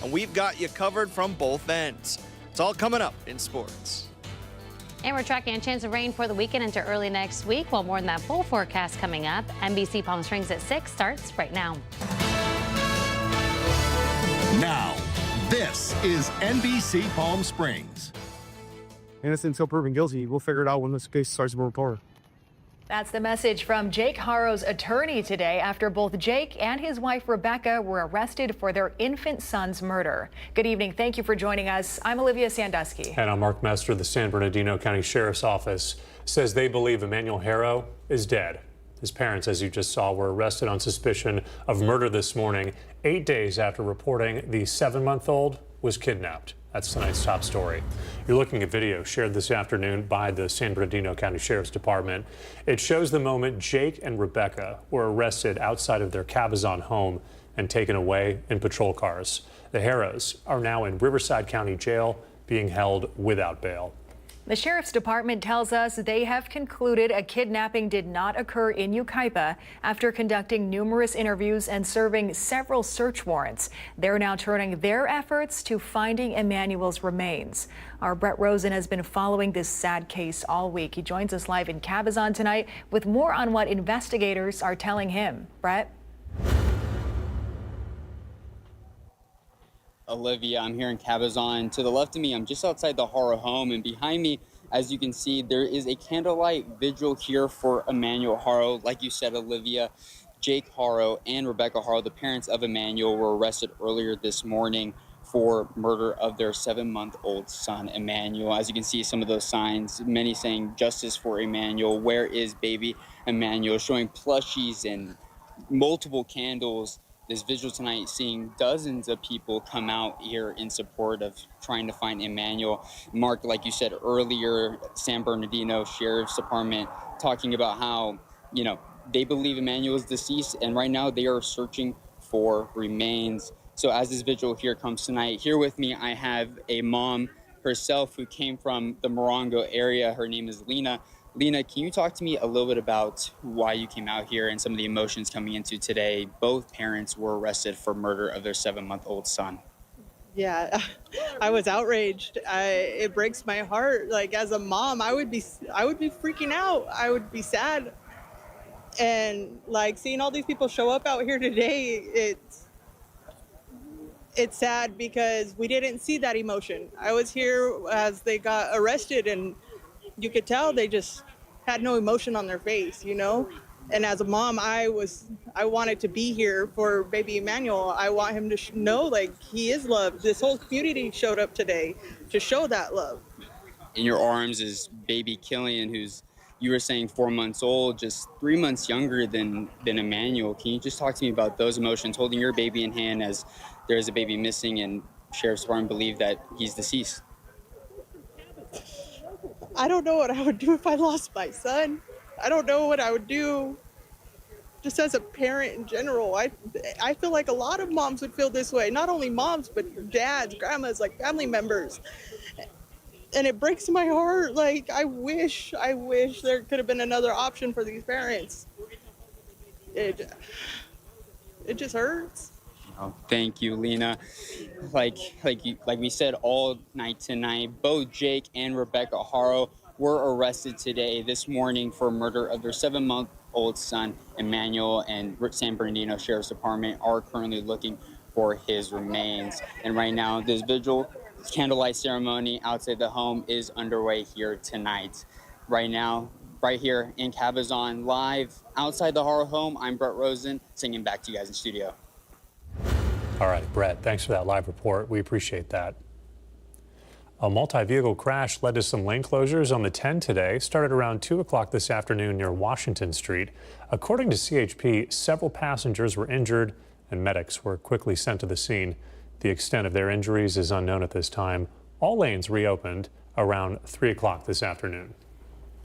and we've got you covered from both ends. It's all coming up in sports. And we're tracking a chance of rain for the weekend into early next week. Well, more than that full forecast coming up. NBC Palm Springs at 6 starts right now. Now, this is NBC Palm Springs. Innocent until proven guilty. We'll figure it out when this case starts to move forward. That's the message from Jake Haro's attorney today after both Jake and his wife Rebecca were arrested for their infant son's murder. Good evening. Thank you for joining us. I'm Olivia Sandusky. And I'm Mark Mester. The San Bernardino County Sheriff's Office says they believe Emmanuel Haro is dead. His parents, as you just saw, were arrested on suspicion of murder this morning, 8 days after reporting the 7-month-old was kidnapped. That's tonight's top story. You're looking at video shared this afternoon by the San Bernardino County Sheriff's Department. It shows the moment Jake and Rebecca were arrested outside of their Cabazon home and taken away in patrol cars. The Haros are now in Riverside County Jail being held without bail. The Sheriff's Department tells us they have concluded a kidnapping did not occur in Yucaipa after conducting numerous interviews and serving several search warrants. They're now turning their efforts to finding Emmanuel's remains. Our Brett Rosen has been following this sad case all week. He joins us live in Cabazon tonight with more on what investigators are telling him. Brett? Olivia, I'm here in Cabazon. To the left of me, I'm just outside the Haro home, and behind me, as you can see, there is a candlelight vigil here for Emmanuel Haro. Like you said, Olivia, Jake Haro and Rebecca Haro, the parents of Emmanuel, were arrested earlier this morning for murder of their 7-month-old son, Emmanuel. As you can see, some of those signs, many saying justice for Emmanuel, where is baby Emmanuel, showing plushies and multiple candles. This vigil tonight, seeing dozens of people come out here in support of trying to find Emmanuel. Mark, like you said earlier, San Bernardino Sheriff's Department talking about how, they believe Emmanuel is deceased, and right now they are searching for remains. So as this vigil here comes tonight, here with me, I have a mom herself who came from the Morongo area. Her name is Lena. Lena, can you talk to me a little bit about why you came out here and some of the emotions coming into today? Both parents were arrested for murder of their 7-month-old son. Yeah, I was outraged. It breaks my heart. Like, as a mom, I would be freaking out. I would be sad. And like seeing all these people show up out here today, it's sad because we didn't see that emotion. I was here as they got arrested, and you could tell they just had no emotion on their face, And as a mom, I wanted to be here for baby Emmanuel. I want him to know, like, he is loved. This whole community showed up today to show that love. In your arms is baby Killian, who's, you were saying, 4 months old, just 3 months younger than Emmanuel. Can you just talk to me about those emotions, holding your baby in hand as there is a baby missing and Sheriff's Department believe that he's deceased? I don't know what I would do if I lost my son. I don't know what I would do just as a parent in general. I feel like a lot of moms would feel this way. Not only moms, but dads, grandmas, like family members. And it breaks my heart. Like, I wish there could have been another option for these parents. It just hurts. Oh, thank you, Lena. Like we said all night tonight, both Jake and Rebecca Haro were arrested today, this morning, for murder of their 7-month-old son, Emmanuel, and San Bernardino Sheriff's Department are currently looking for his remains. And right now, this vigil, candlelight ceremony outside the home is underway here tonight. Right now, right here in Cabazon, live outside the Haro home, I'm Brett Rosen, singing back to you guys in studio. All right, Brett, thanks for that live report. We appreciate that. A multi-vehicle crash led to some lane closures on the 10 today. Started around 2 o'clock this afternoon near Washington Street. According to CHP, several passengers were injured and medics were quickly sent to the scene. The extent of their injuries is unknown at this time. All lanes reopened around 3 o'clock this afternoon.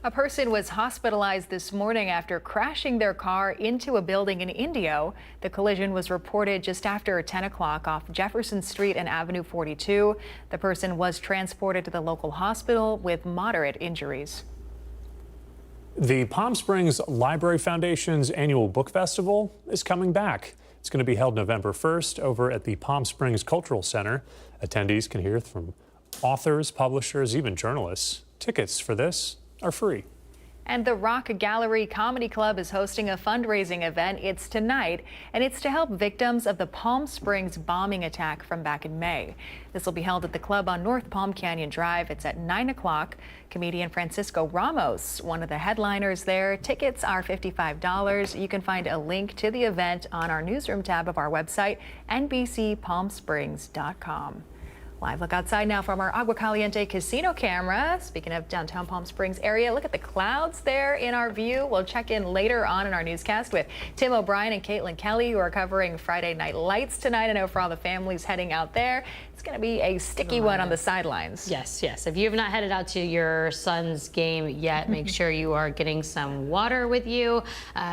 A person was hospitalized this morning after crashing their car into a building in Indio. The collision was reported just after 10 o'clock off Jefferson Street and Avenue 42. The person was transported to the local hospital with moderate injuries. The Palm Springs Library Foundation's annual book festival is coming back. It's going to be held November 1st over at the Palm Springs Cultural Center. Attendees can hear from authors, publishers, even journalists. Tickets for this are free. And the Rock Gallery Comedy Club is hosting a fundraising event. It's tonight, and it's to help victims of the Palm Springs bombing attack from back in May. This will be held at the club on North Palm Canyon Drive. It's at 9 o'clock. Comedian Francisco Ramos, one of the headliners there. Tickets are $55. You can find a link to the event on our newsroom tab of our website, NBCPalmSprings.com. Live look outside now from our Agua Caliente casino camera. Speaking of downtown Palm Springs area, look at the clouds there in our view. We'll check in later on in our newscast with Tim O'Brien and Caitlin Kelly, who are covering Friday Night Lights tonight. I know for all the families heading out there, it's going to be a sticky one on the sidelines. Yes, yes. If you have not headed out to your son's game yet, make sure you are getting some water with you.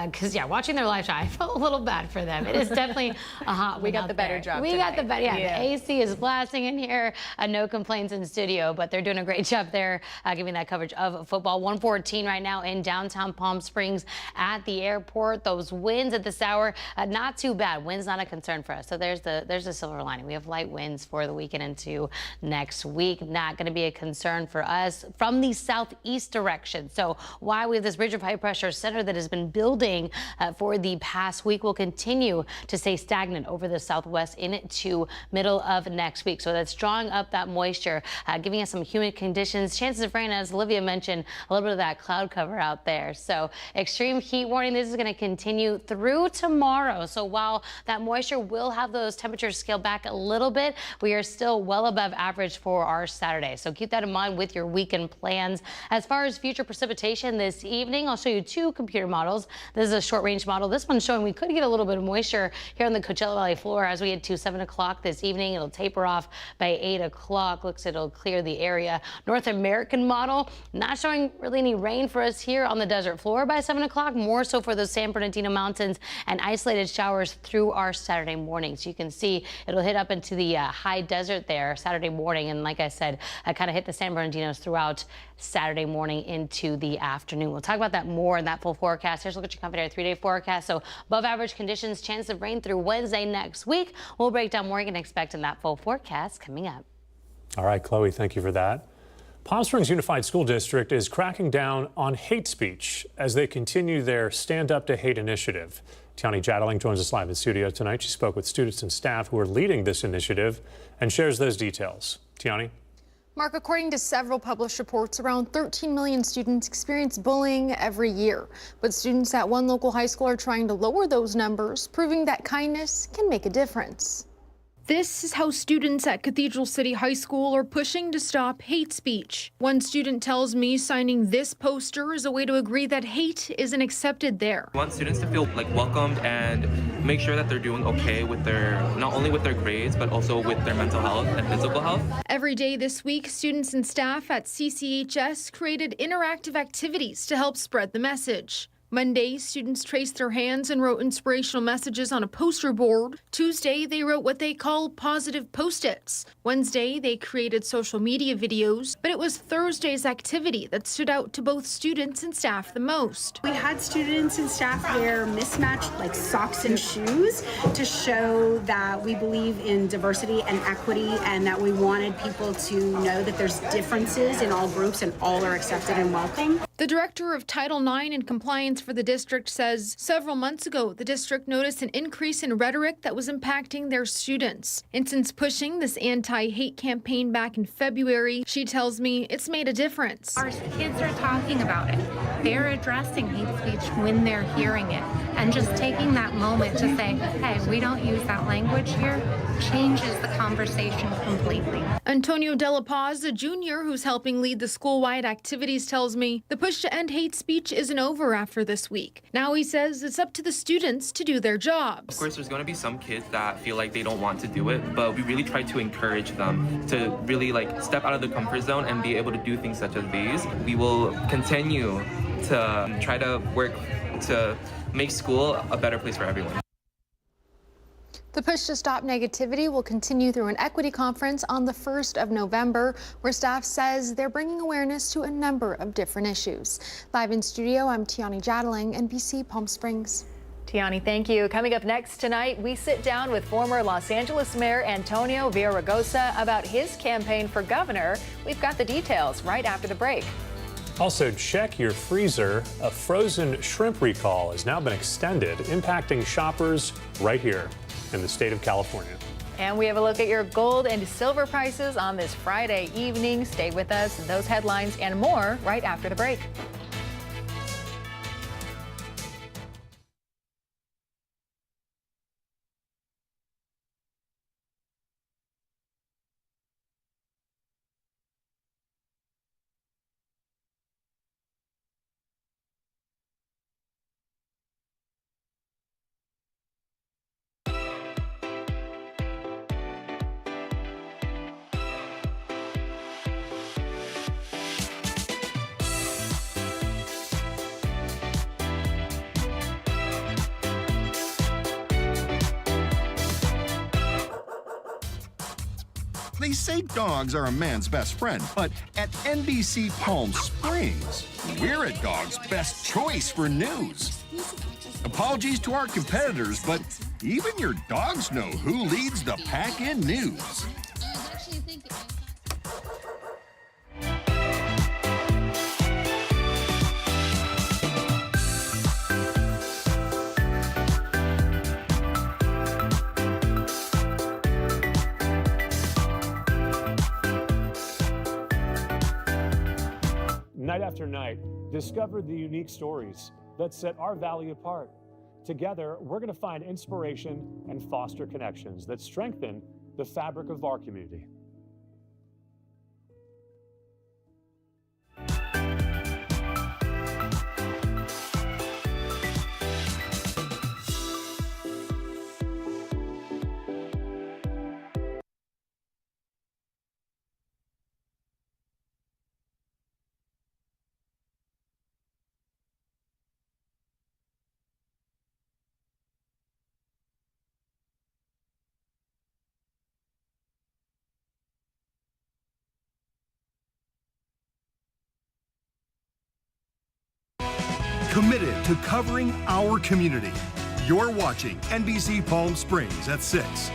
Because, yeah, watching their live shot, I felt a little bad for them. It is definitely a hot We got the better job We tonight. got the better, yeah. The AC is blasting in here. No complaints in studio, but they're doing a great job there giving that coverage of football. 114 right now in downtown Palm Springs at the airport. Those winds at this hour, not too bad. Wind's not a concern for us. So there's the silver lining. We have light winds for the weekend into next week. Not going to be a concern for us from the southeast direction. So while we have this ridge of high pressure center that has been building for the past week, will continue to stay stagnant over the southwest into middle of next week. So that's drawing up that moisture, giving us some humid conditions, chances of rain, as Olivia mentioned, a little bit of that cloud cover out there. So extreme heat warning. This is going to continue through tomorrow. So while that moisture will have those temperatures scale back a little bit, we are still well above average for our Saturday. So keep that in mind with your weekend plans. As far as future precipitation this evening, I'll show you two computer models. This is a short range model. This one's showing we could get a little bit of moisture here on the Coachella Valley floor as we head to 7 o'clock this evening. It'll taper off by 8 o'clock. Looks it'll clear the area. North American model not showing really any rain for us here on the desert floor by 7 o'clock, more so for the San Bernardino Mountains and isolated showers through our Saturday morning. So you can see it'll hit up into the high desert there Saturday morning, and like I said, kind of hit the San Bernadinos throughout Saturday morning into the afternoon. We'll talk about that more in that full forecast. Here's a look at your company 3-day forecast. So above average conditions, chance of rain through Wednesday next week. We'll break down more you can expect in that full forecast coming up. All right, Chloe, thank you for that. Palm Springs Unified School District is cracking down on hate speech as they continue their Stand Up to Hate initiative. Tiani Jadling joins us live in studio tonight. She spoke with students and staff who are leading this initiative and shares those details. Tiani? Mark, according to several published reports, around 13 million students experience bullying every year. But students at one local high school are trying to lower those numbers, proving that kindness can make a difference. This is how students at Cathedral City High School are pushing to stop hate speech. One student tells me signing this poster is a way to agree that hate isn't accepted there. We want students to feel welcomed and make sure that they're doing okay with not only with their grades, but also with their mental health and physical health. Every day this week, students and staff at CCHS created interactive activities to help spread the message. Monday, students traced their hands and wrote inspirational messages on a poster board. Tuesday, they wrote what they call positive post-its. Wednesday, they created social media videos, but it was Thursday's activity that stood out to both students and staff the most. We had students and staff wear mismatched socks and shoes to show that we believe in diversity and equity and that we wanted people to know that there's differences in all groups and all are accepted and welcome. The director of Title IX and Compliance for the district says several months ago, the district noticed an increase in rhetoric that was impacting their students. And since pushing this anti-hate campaign back in February, she tells me it's made a difference. Our kids are talking about it. They're addressing hate speech when they're hearing it. And just taking that moment to say, hey, we don't use that language here, changes the conversation completely. Antonio De La Paz, a junior who's helping lead the school-wide activities, tells me the push to end hate speech isn't over after this week. Now he says it's up to the students to do their jobs. Of course, there's going to be some kids that feel like they don't want to do it, but we really try to encourage them to really step out of their comfort zone and be able to do things such as these. We will continue to try to work to make school a better place for everyone. The push to stop negativity will continue through an equity conference on the 1st of November, where staff says they're bringing awareness to a number of different issues. Live in studio, I'm Tiani Jadling, NBC Palm Springs. Tiani, thank you. Coming up next tonight, we sit down with former Los Angeles Mayor Antonio Villaraigosa about his campaign for governor. We've got the details right after the break. Also, check your freezer. A frozen shrimp recall has now been extended, impacting shoppers right here in the state of California. And we have a look at your gold and silver prices on this Friday evening. Stay with us. Those headlines and more right after the break. They say dogs are a man's best friend, but at NBC Palm Springs, we're a dog's best choice for news. Apologies to our competitors, but even your dogs know who leads the pack in news. Night after night, discover the unique stories that set our valley apart. Together, we're going to find inspiration and foster connections that strengthen the fabric of our community. Committed to covering our community. You're watching NBC Palm Springs at 6.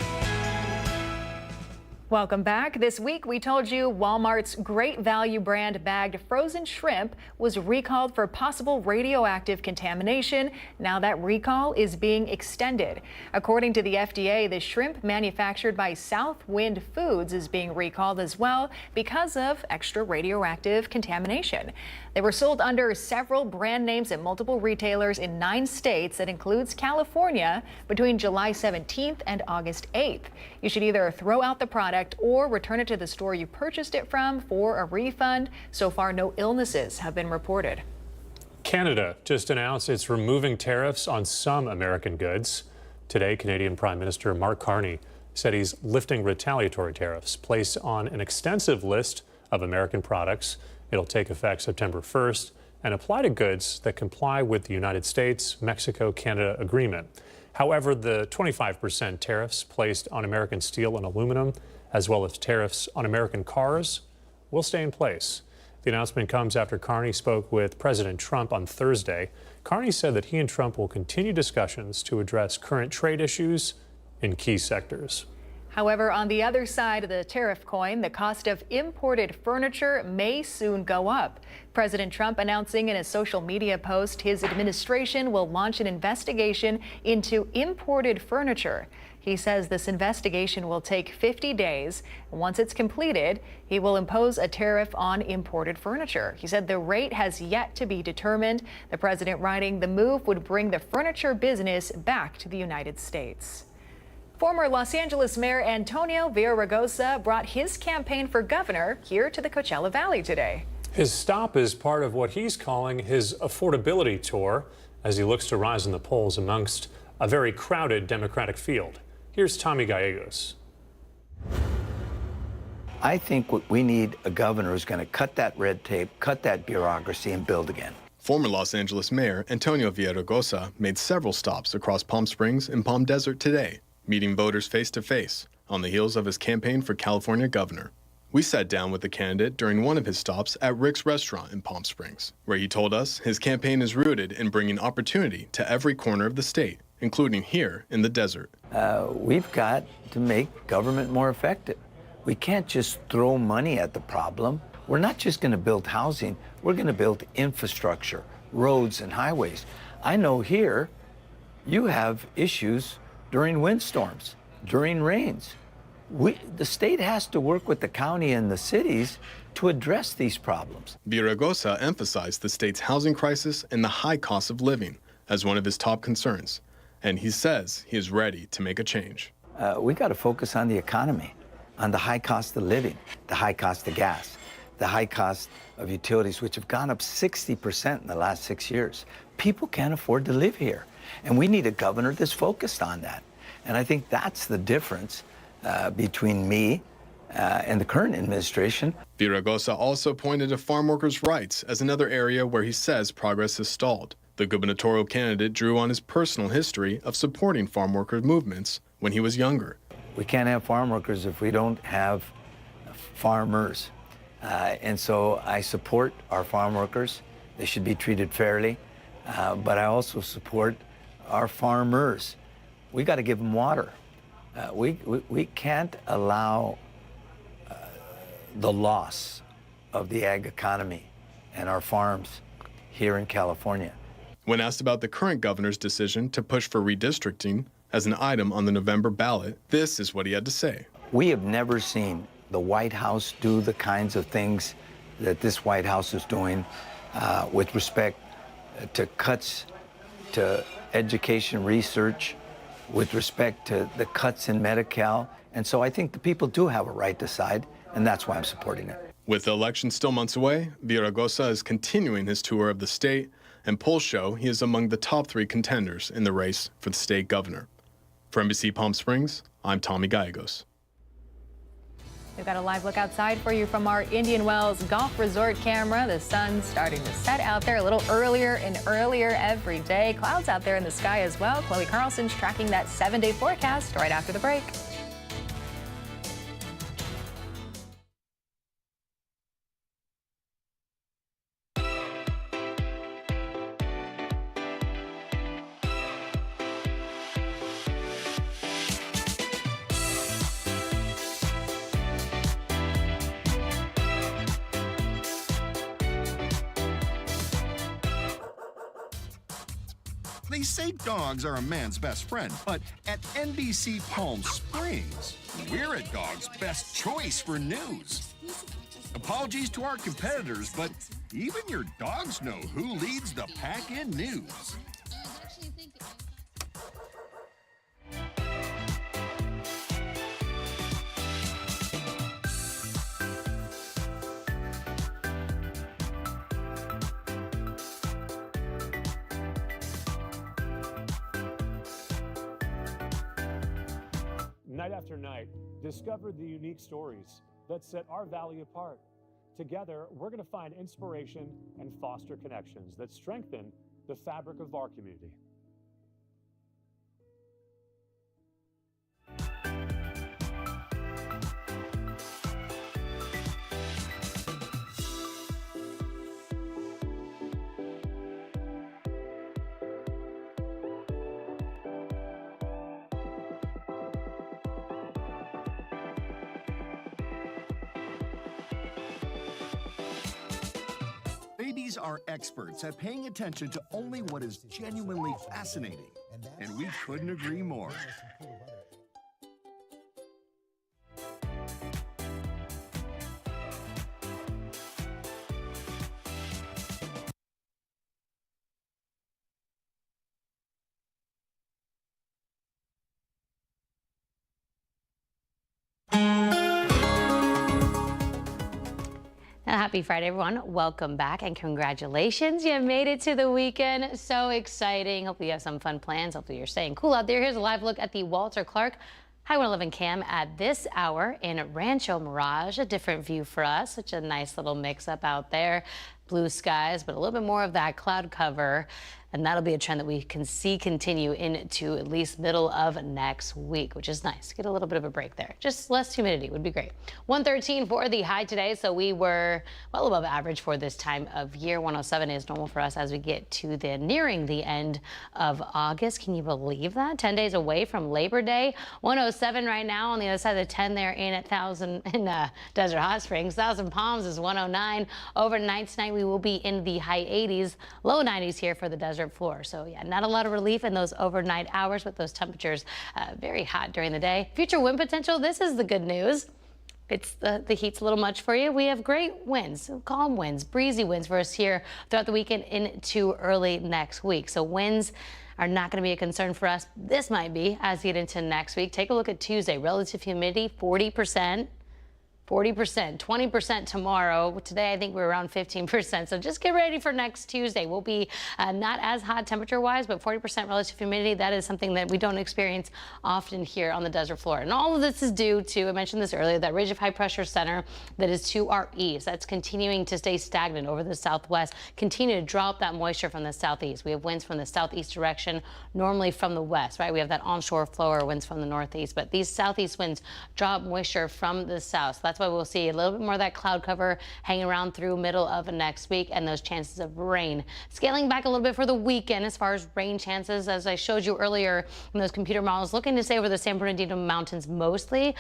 Welcome back. This week, we told you Walmart's Great Value brand bagged frozen shrimp was recalled for possible radioactive contamination. Now that recall is being extended. According to the FDA, the shrimp manufactured by Southwind Foods is being recalled as well because of extra radioactive contamination. They were sold under several brand names at multiple retailers in 9 states. That includes California between July 17th and August 8th. You should either throw out the product or return it to the store you purchased it from for a refund. So far, no illnesses have been reported. Canada just announced it's removing tariffs on some American goods. Today, Canadian Prime Minister Mark Carney said he's lifting retaliatory tariffs placed on an extensive list of American products. It'll take effect September 1st and apply to goods that comply with the United States, Mexico, Canada agreement. However, the 25% tariffs placed on American steel and aluminum, as well as tariffs on American cars, will stay in place. The announcement comes after Carney spoke with President Trump on Thursday. Carney said that he and Trump will continue discussions to address current trade issues in key sectors. However, on the other side of the tariff coin, the cost of imported furniture may soon go up. President Trump announcing in a social media post his administration will launch an investigation into imported furniture. He says this investigation will take 50 days. Once it's completed, he will impose a tariff on imported furniture. He said the rate has yet to be determined. The president writing the move would bring the furniture business back to the United States. Former Los Angeles Mayor Antonio Villaraigosa brought his campaign for governor here to the Coachella Valley today. His stop is part of what he's calling his affordability tour as he looks to rise in the polls amongst a very crowded Democratic field. Here's Tommy Gallegos. I think what we need a governor who's going to cut that red tape, cut that bureaucracy, and build again. Former Los Angeles Mayor Antonio Villaraigosa made several stops across Palm Springs and Palm Desert today, meeting voters face-to-face on the heels of his campaign for California governor. We sat down with the candidate during one of his stops at Rick's Restaurant in Palm Springs, where he told us his campaign is rooted in bringing opportunity to every corner of the state. including here in the desert. We've got to make government more effective. We can't just throw money at the problem. We're not just going to build housing, we're going to build infrastructure, roads and highways. I know here you have issues during windstorms, during rains. The state has to work with the county and the cities to address these problems. Villaraigosa emphasized the state's housing crisis and the high cost of living as one of his top concerns, and he says he is ready to make a change. We got to focus on the economy, on the high cost of living, the high cost of gas, the high cost of utilities, which have gone up 60% in the last 6 years. People can't afford to live here, and we need a governor that's focused on that. And I think that's the difference between me and the current administration. Villaraigosa also pointed to farm workers' rights as another area where he says progress has stalled. The gubernatorial candidate drew on his personal history of supporting farm worker movements when he was younger. We can't have farm workers if we don't have farmers. And so I support our farm workers. They should be treated fairly. But I also support our farmers. We got to give them water. We can't allow the loss of the ag economy and our farms here in California. When asked about the current governor's decision to push for redistricting as an item on the November ballot, this is what he had to say. We have never seen the White House do the kinds of things that this White House is doing with respect to cuts to education research, with respect to the cuts in Medi-Cal. And so I think the people do have a right to decide, and that's why I'm supporting it. With the election still months away, Villaraigosa is continuing his tour of the state, and polls show he is among the top 3 contenders in the race for the state governor. For NBC Palm Springs, I'm Tommy Gallegos. We've got a live look outside for you from our Indian Wells Golf Resort camera. The sun's starting to set out there a little earlier and earlier every day. Clouds out there in the sky as well. Chloe Carlson's tracking that 7-day forecast right after the break. They say dogs are a man's best friend, but at NBC Palm Springs, we're a dog's best choice for news. Apologies to our competitors, but even your dogs know who leads the pack in news. Night after night, discover the unique stories that set our valley apart. Together, we're going to find inspiration and foster connections that strengthen the fabric of our community. Babies are experts at paying attention to only what is genuinely fascinating, and we couldn't agree more. Happy Friday, everyone. Welcome back and congratulations. You made it to the weekend. So exciting. Hopefully you have some fun plans. Hopefully you're staying cool out there. Here's a live look at the Walter Clark High 111 cam at this hour in Rancho Mirage. A different view for us. Such a nice little mix up out there. blue skies, but a little bit more of that cloud cover. And that'll be a trend that we can see continue into at least middle of next week, which is nice. Get a little bit of a break there. Just less humidity would be great. 113 for the high today, so we were well above average for this time of year. 107 is normal for us as we get to nearing the end of August. Can you believe that? 10 days away from Labor Day. 107 right now on the other side of the 10 there in Desert Hot Springs. Thousand Palms is 109. Overnight tonight we will be in the high 80s, low 90s here for the desert floor. So yeah, not a lot of relief in those overnight hours, but those temperatures very hot during the day. Future wind potential, this is the good news. It's the heat's a little much for you. We have great winds, calm winds, breezy winds for us here throughout the weekend into early next week. So winds are not going to be a concern for us. This might be as we get into next week. Take a look at Tuesday. Relative humidity, 40%. 40%, 20% tomorrow. Today, I think we're around 15%. So just get ready for next Tuesday. We'll be not as hot temperature-wise, but 40% relative humidity. That is something that we don't experience often here on the desert floor. And all of this is due to, I mentioned this earlier, that ridge of high pressure center that is to our east. That's continuing to stay stagnant over the southwest, continue to drop that moisture from the southeast. We have winds from the southeast direction, normally from the west, right? We have that onshore flow or winds from the northeast, but these southeast winds drop moisture from the south. So that's why we'll see a little bit more of that cloud cover hanging around through middle of next week and those chances of rain. Scaling back a little bit for the weekend as far as rain chances, as I showed you earlier in those computer models, looking to stay over the San Bernardino Mountains mostly.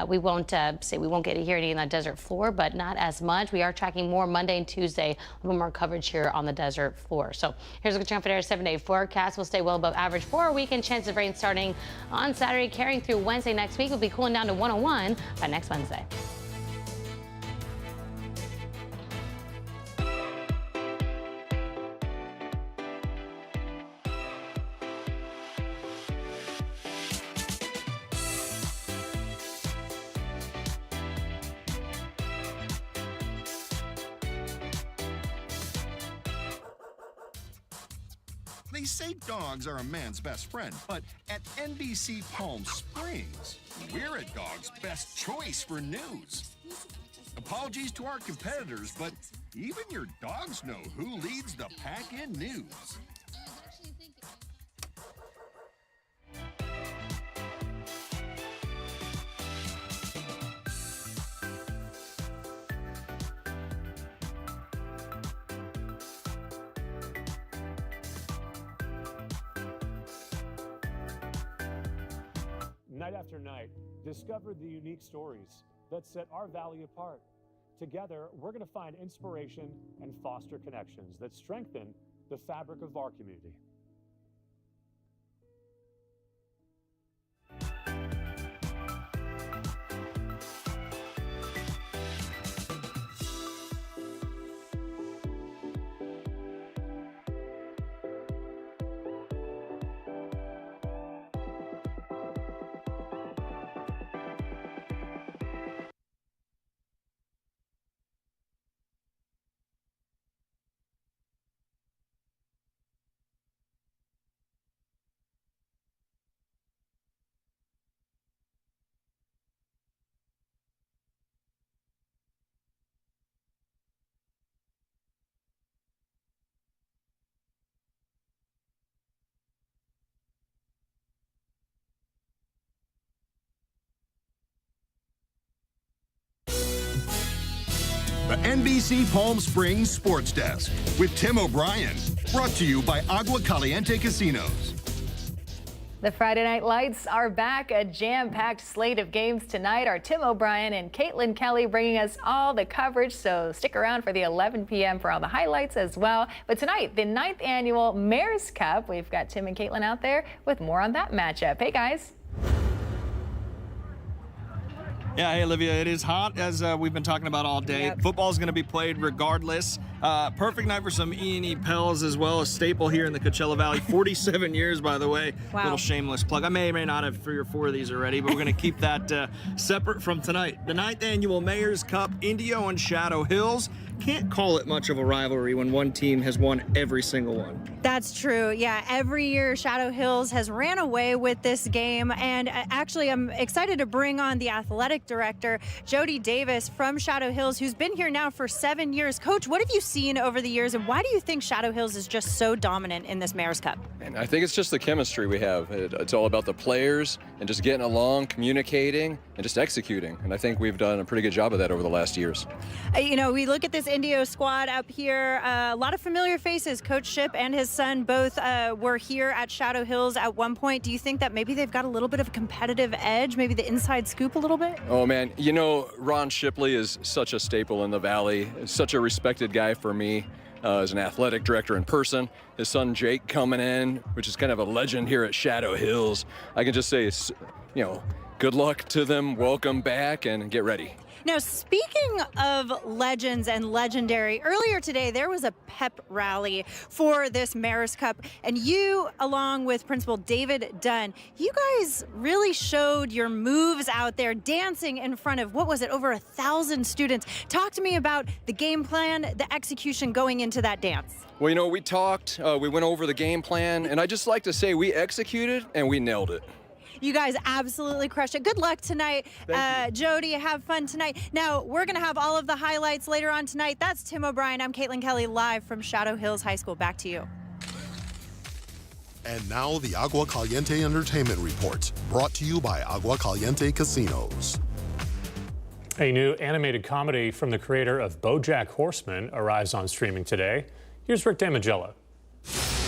We won't say we won't get here any in that desert floor, but not as much. We are tracking more Monday and Tuesday, a little more coverage here on the desert floor. So here's a good chunk for our 7-day forecast. We'll stay well above average for our weekend. Chance of rain starting on Saturday, carrying through Wednesday next week. We'll be cooling down to 101 by next Wednesday. They say dogs are a man's best friend, but at NBC Palm Springs, we're a dog's best choice for news. Apologies to our competitors, but even your dogs know who leads the pack in news. Night after night, discover the unique stories that set our valley apart. Together, we're going to find inspiration and foster connections that strengthen the fabric of our community. The NBC Palm Springs Sports Desk with Tim O'Brien. Brought to you by Agua Caliente Casinos. The Friday Night Lights are back. A jam-packed slate of games tonight. Our Tim O'Brien and Caitlin Kelly bringing us all the coverage, so stick around for the 11 p.m. for all the highlights as well. But tonight, the 9th annual Mayor's Cup. We've got Tim and Caitlin out there with more on that matchup. Hey, guys. Yeah, hey, Olivia, it is hot, as we've been talking about all day. Yep. Football's going to be played regardless. Perfect night for some E&E Pels as well, a staple here in the Coachella Valley. 47 years, by the way. Wow. Little shameless plug. I may or may not have 3 or 4 of these already, but we're going to keep that separate from tonight. The 9th annual Mayor's Cup, Indio and Shadow Hills. can't call it much of a rivalry when one team has won every single one. That's true. Yeah, every year Shadow Hills has ran away with this game. And actually, I'm excited to bring on the athletic director, Jody Davis from Shadow Hills, who's been here now for 7 years. Coach, what have you seen over the years, and why do you think Shadow Hills is just so dominant in this Mayor's Cup? And I think it's just the chemistry we have. It's all about the players and just getting along, communicating, and just executing. And I think we've done a pretty good job of that over the last years. You know, we look at this Indio squad up here, a lot of familiar faces. Coach Ship and his son both were here at Shadow Hills at one point. Do you think that maybe they've got a little bit of a competitive edge, maybe the inside scoop a little bit? Oh man, you know, Ron Shipley is such a staple in the Valley, such a respected guy for me. As an athletic director in person, his son Jake coming in, which is kind of a legend here at Shadow Hills. I can just say, you know, good luck to them, welcome back, and get ready. Now, speaking of legends and legendary, earlier today there was a pep rally for this Mayor's Cup, and you, along with Principal David Dunn, you guys really showed your moves out there, dancing in front of, what was it, over 1,000 students. Talk to me about the game plan, the execution going into that dance. Well, you know, we talked, we went over the game plan, and I just like to say we executed and we nailed it. You guys absolutely crushed it. Good luck tonight. Jody, have fun tonight. Now, we're going to have all of the highlights later on tonight. That's Tim O'Brien. I'm Caitlin Kelly, live from Shadow Hills High School. Back to you. And now the Agua Caliente Entertainment Report, brought to you by Agua Caliente Casinos. A new animated comedy from the creator of BoJack Horseman arrives on streaming today. Here's Rick Damigella.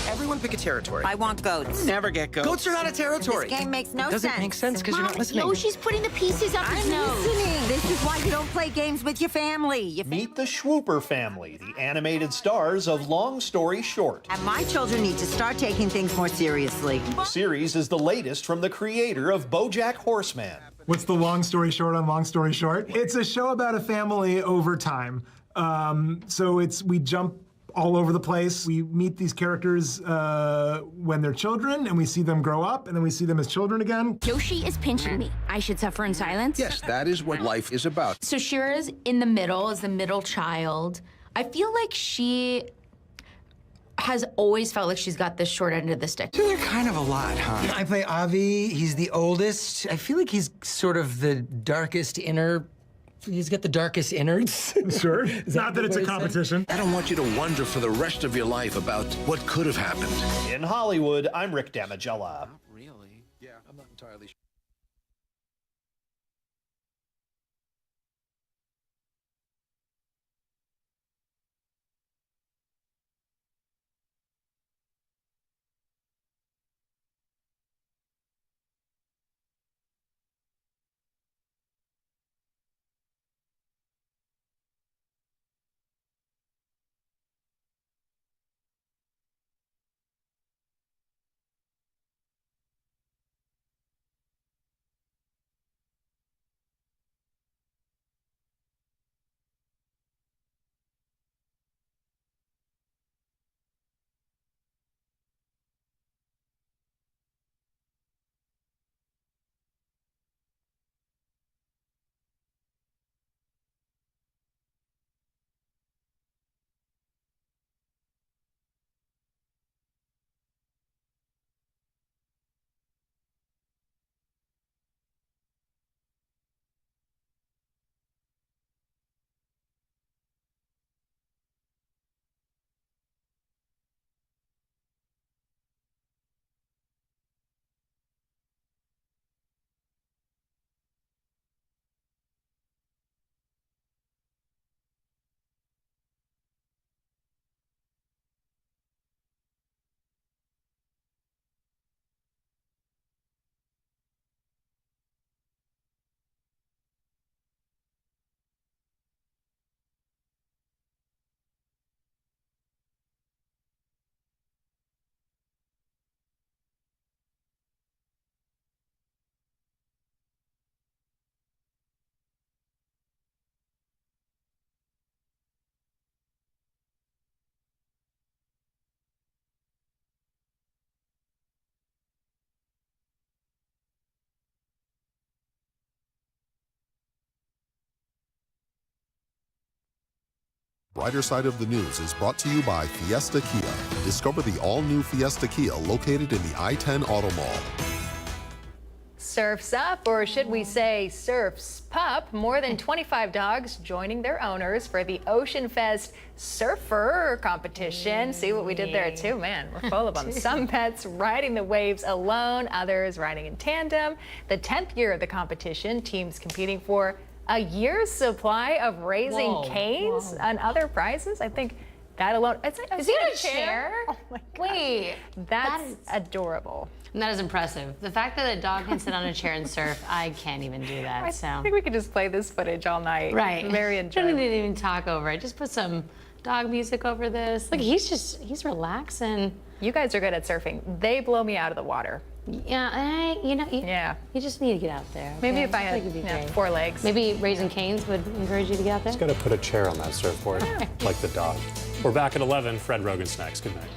Everyone pick a territory. I want goats. Never get goats. Goats are not a territory. This game makes no sense. Doesn't make sense because you're not listening. Yoshi's putting the pieces up his nose. I'm listening. This is why you don't play games with your family. Meet the Schwooper family, the animated stars of Long Story Short. And my children need to start taking things more seriously. The series is the latest from the creator of BoJack Horseman. What's the long story short on Long Story Short? It's a show about a family over time. We jump all over the place. We meet these characters when they're children, and we see them grow up, and then we see them as children again. Yoshi is pinching me. I should suffer in silence? Yes, that is what life is about. So Shira's in the middle, as the middle child. I feel like she has always felt like she's got the short end of the stick. So they're kind of a lot, huh? I play Avi. He's the oldest. I feel like he's sort of the darkest inner. He's got the darkest innards. Sure. It's not that it's a competition. I don't want you to wonder for the rest of your life about what could have happened. In Hollywood, I'm Rick Damigella. Not really. Yeah, I'm not entirely sure. Brighter Side of the News is brought to you by Fiesta Kia. Discover the all-new Fiesta Kia located in the I-10 Auto Mall. Surf's up, or should we say surf's pup. More than 25 dogs joining their owners for the Ocean Fest Surfer competition. See what we did there too, man. We're full of them. Some pets riding the waves alone, others riding in tandem. The 10th year of the competition, teams competing for a year's supply of raising canes and other prizes. I think that alone. Is he in a chair? Oh my God. Wait, that's adorable. And that is impressive. The fact that a dog can sit on a chair and surf, I can't even do that. I think we could just play this footage all night. Right. Very enjoyable. Don't even talk over it. Just put some dog music over this. Look, he's relaxing. You guys are good at surfing. They blow me out of the water. Yeah, you just need to get out there. Maybe okay? if I had 4 legs. Maybe raising canes would encourage you to get out there. Just got to put a chair on that surfboard, like the dog. We're back at 11. Fred Rogan's next. Good night.